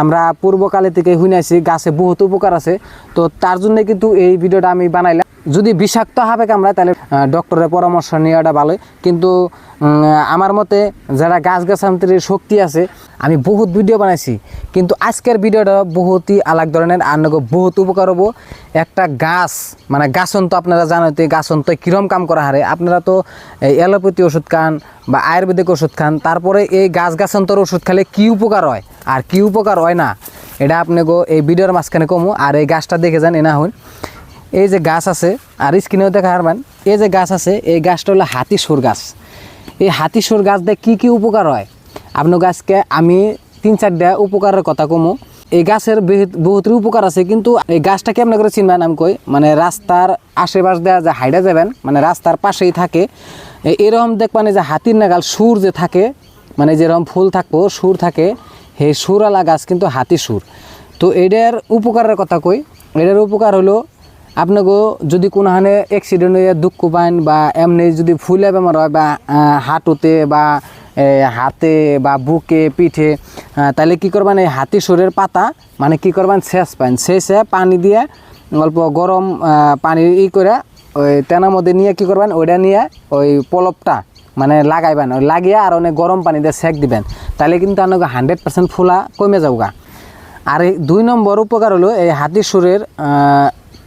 আমরা পূর্বকালে থেকে শুনেছি গাছে বহুত উপকার আছে। তো তার জন্য কিন্তু এই ভিডিওটা আমি বানাইলাম। যদি বিষাক্ত হবে কামড়ায় তাহলে ডক্টরের পরামর্শ নেওয়াটা ভালো। কিন্তু আমার মতে যারা গাছগাছালির শক্তি আছে, আমি বহুত ভিডিও বানাইছি, কিন্তু আজকের ভিডিওটা বহুতই আলাদা ধরনের, আর বহুত উপকার হবো। একটা গাছ মানে গাছন তো আপনারা জানেন গাছন তো কীরকম কাম করা হারে। আপনারা তো অ্যালোপ্যাথি ওষুধ খান বা আয়ুর্বেদিক ওষুধ খান, তারপরে এই গাছগাছান্তর ওষুধ খেলে কী উপকার হয় আর কী উপকার হয় না এটা আপনাকে এই ভিডিওর মাঝখানে কমু। আর এই গাছটা দেখে যান এনা হন। এই যে গাছ আছে আর স্ক্রিনেও দেখা হারবেন, এই যে গাছ আছে এই গাছটা হলো হাতিসুর গাছ। এই হাতিসুর গাছ দিয়ে কী কী উপকার হয় আপনার গাছকে আমি 3-4টা উপকারের কথা কমু। এই গাছের বহুতই উপকার আছে, কিন্তু এই গাছটা কেমন করে চিনবেন আমি কই, মানে রাস্তার আশেপাশ দেওয়া যে হাইডা যাবেন, মানে রাস্তার পাশেই থাকে এরকম দেখবেন যে হাতির নাগাল সুর যে থাকে, মানে যেরকম ফুল থাকবো সুর থাকে, সেই সুরওয়ালা গাছ কিন্তু হাতিসুর। তো এটার উপকারের কথা কই, এটার উপকার হলো আপনাকে যদি কোনোখানে অ্যাক্সিডেন্ট হয়ে দুঃখ পান বা এমনি যদি ফুলে বেমার হয় বা হাঁটুতে বা হাতে বা বুকে পিঠে, তাহলে কী করবেন এই হাতিসুরের পাতা মানে কী করবেন শেষ পান শেষে পানি দিয়ে অল্প গরম পানি করে ওই তেনার মধ্যে নিয়ে কী করবেন ওইটা নিয়ে ওই পলপটা মানে লাগাইবেন, ওই লাগিয়ে আর অনেক গরম পানি দিয়ে সেক দিবেন, তাহলে কিন্তু আপনাকে 100% ফুলা কমে যাওগা। আর এই 2 নম্বর উপকার হলো এই হাতিসুরের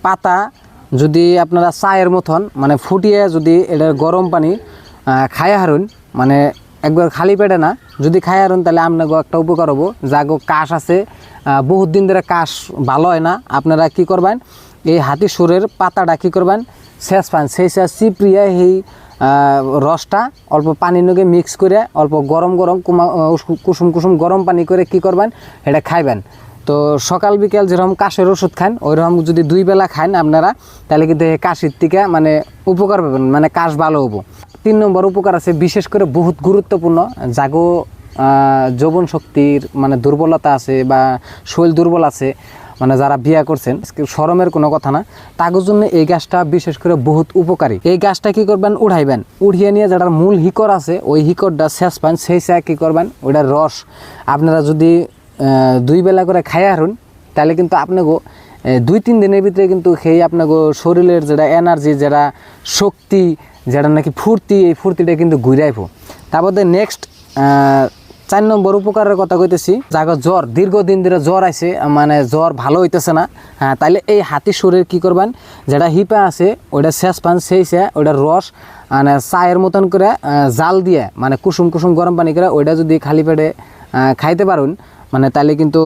পাতা যদি আপনারা চায়ের মতন মানে ফুটিয়ে যদি এটার গরম পানি খায় হারুন, মানে একবার খালি পেটে না যদি খায় হারুন, তাহলে আপনাকে একটা উপকার হবো। যাগো কাশ আছে বহুত দিন ধরে কাশ ভালো হয় না, আপনারা কি করবেন এই হাতিসুরের পাতাটা কী করবেন শেষ পান সেই শেষ চিপড়িয়ে সেই রসটা অল্প পানির নগে মিক্স করে অল্প গরম গরম কুসুম কুসুম গরম পানি করে কি করবেন এটা খাইবেন। তো সকাল বিকেল যেরকম কাশের ওষুধ খান ওইরকম যদি 2 বেলা খান আপনারা, তাহলে কিন্তু এই কাশির থেকে মানে উপকার পাবেন, মানে কাশ ভালো হবো। 3 নম্বর উপকার আছে বিশেষ করে বহুত গুরুত্বপূর্ণ, জাগো যৌবন শক্তির মানে দুর্বলতা আছে বা শরীর দুর্বল আছে, মানে যারা বিয়া করছেন শরমের কোনো কথা না, তার জন্য এই গাছটা বিশেষ করে বহুত উপকারী। এই গাছটা কি করবেন উঠাইবেন, উঠিয়ে নিয়ে যেটার মূল হিকর আছে ওই হিকরটা শেষ পান সেই কী করবেন ওইটার রস আপনারা যদি 2 বেলা করে খাইয়া হারুন, তাহলে কিন্তু আপনাকে 2-3 দিনের ভিতরে কিন্তু সেই আপনাকে শরীরের যেটা এনার্জি যেটা শক্তি যেটা নাকি ফুর্তি, এই ফুর্তিটা কিন্তু ঘুরাইব। তারপরে নেক্সট 4 নম্বর উপকারের কথা কইতেছি, যাগো জ্বর দীর্ঘদিন ধরে জ্বর আছে মানে জ্বর ভালো হইতেছে না, হ্যাঁ তাহলে এই হাতিসুরের কী করবেন যেটা হিপা আছে ওইটা শেষ পান সেই ওইটার রস মানে চায়ের মতন করে জাল দিয়ে মানে কুসুম কুসুম গরম পানি করে ওইটা যদি খালি পেটে খাইতে পারুন, মানে তাহলে কিন্তু